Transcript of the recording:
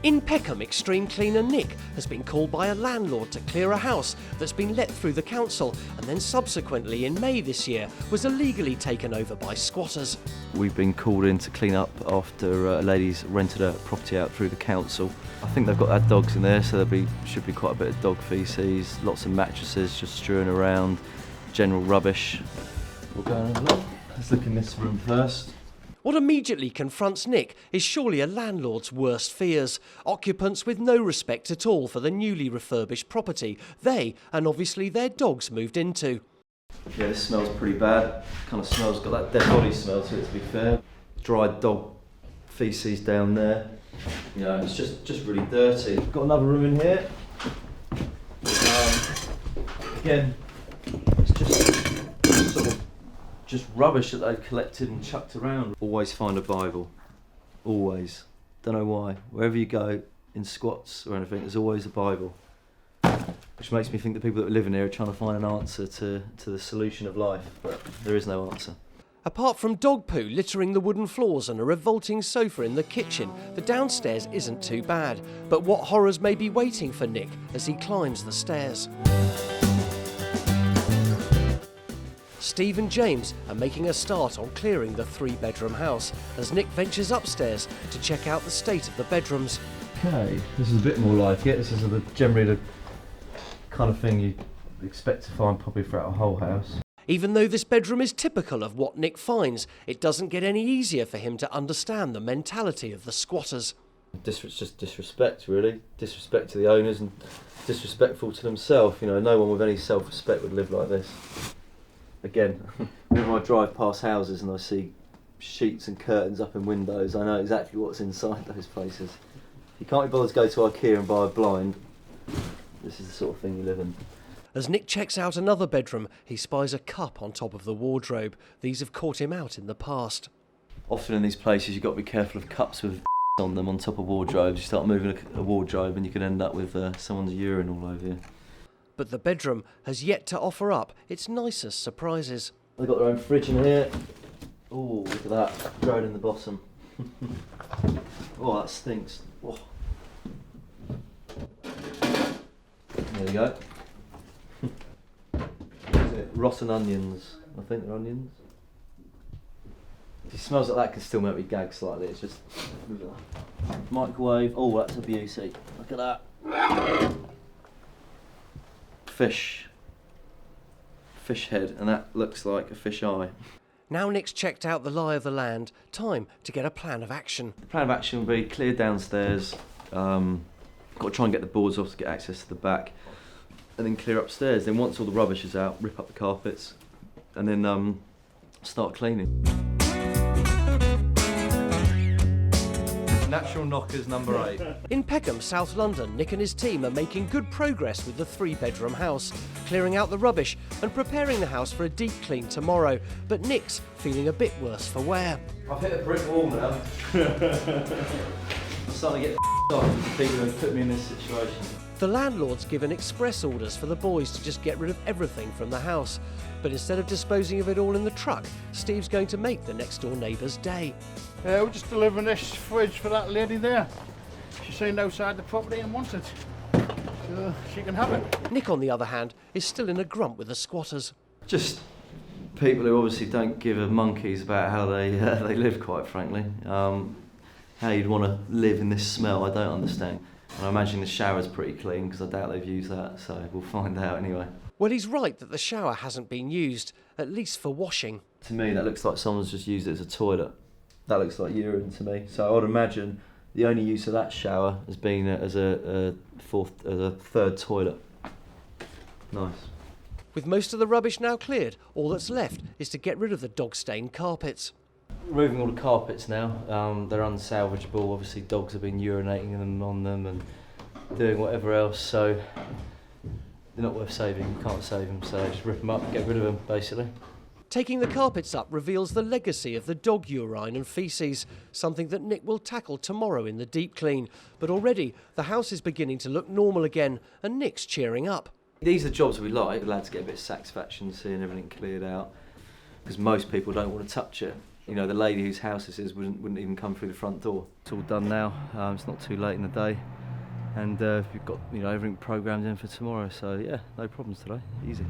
In Peckham, extreme cleaner Nick has been called by a landlord to clear a house that's been let through the council and then subsequently in May this year was illegally taken over by squatters. We've been called in to clean up after a lady's rented a property out through the council. I think they've got our dogs in there, so should be quite a bit of dog faeces, lots of mattresses just strewing around, general rubbish. We'll go and have a look. Let's look in this room first. What immediately confronts Nick is surely a landlord's worst fears. Occupants with no respect at all for the newly refurbished property they, and obviously their dogs, moved into. Yeah, this smells pretty bad. Kind of smells, got that dead body smell to it, to be fair. Dried dog faeces down there. You know, it's just really dirty. Got another room in here. Again, it's just sort of rubbish that they've collected and chucked around. Always find a Bible. Always. Don't know why. Wherever you go, in squats or anything, there's always a Bible. Which makes me think the people that live in here are trying to find an answer to the solution of life, but there is no answer. Apart from dog poo littering the wooden floors and a revolting sofa in the kitchen, the downstairs isn't too bad. But what horrors may be waiting for Nick as he climbs the stairs? Steve and James are making a start on clearing the three-bedroom house as Nick ventures upstairs to check out the state of the bedrooms. Okay, this is a bit more like it. This is generally the kind of thing you expect to find probably throughout a whole house. Even though this bedroom is typical of what Nick finds, it doesn't get any easier for him to understand the mentality of the squatters. It's just disrespect, really. Disrespect to the owners and disrespectful to themselves. You know, no one with any self-respect would live like this. Again, whenever I drive past houses and I see sheets and curtains up in windows, I know exactly what's inside those places. If you can't be bothered to go to IKEA and buy a blind, this is the sort of thing you live in. As Nick checks out another bedroom, he spies a cup on top of the wardrobe. These have caught him out in the past. Often in these places you've got to be careful of cups with on them on top of wardrobes. You start moving a wardrobe and you can end up with someone's urine all over you. But the bedroom has yet to offer up its nicest surprises. They've got their own fridge in here. Oh, look at that, dried in the bottom. Oh, that stinks. Oh. There you go. Rotten onions. I think they're onions. If it smells like that, can still make me gag slightly. It's just microwave. Oh, that's a beauty. Look at that. Fish head, and that looks like a fish eye. Now Nick's checked out the lie of the land, time to get a plan of action. The plan of action will be clear downstairs, got to try and get the boards off to get access to the back, and then clear upstairs. Then once all the rubbish is out, rip up the carpets, and then start cleaning. Natural knockers number 8. In Peckham, South London, Nick and his team are making good progress with the three-bedroom house, clearing out the rubbish and preparing the house for a deep clean tomorrow. But Nick's feeling a bit worse for wear. I've hit a brick wall now. I'm starting to get off people who have put me in this situation. The landlord's given express orders for the boys to just get rid of everything from the house. But instead of disposing of it all in the truck, Steve's going to make the next-door neighbour's day. We're just delivering this fridge for that lady there. She's seen outside the property and wants it. So she can have it. Nick, on the other hand, is still in a grump with the squatters. Just people who obviously don't give a monkeys about how they live, quite frankly. How you'd want to live in this smell, I don't understand. And I imagine the shower's pretty clean because I doubt they've used that, so we'll find out anyway. Well, he's right that the shower hasn't been used, at least for washing. To me, that looks like someone's just used it as a toilet. That looks like urine to me. So I would imagine the only use of that shower has been as a third toilet. Nice. With most of the rubbish now cleared, all that's left is to get rid of the dog-stained carpets. Removing all the carpets now. They're unsalvageable. Obviously, dogs have been urinating on them and doing whatever else. So they're not worth saving. You can't save them. So just rip them up, get rid of them, basically. Taking the carpets up reveals the legacy of the dog urine and faeces, something that Nick will tackle tomorrow in the deep clean. But already, the house is beginning to look normal again, and Nick's cheering up. These are the jobs we like. The lads get a bit of satisfaction seeing everything cleared out, because most people don't want to touch it. You know, the lady whose house this is wouldn't even come through the front door. It's all done now. It's not too late in the day, and we've got everything programmed in for tomorrow. So yeah, no problems today. Easy.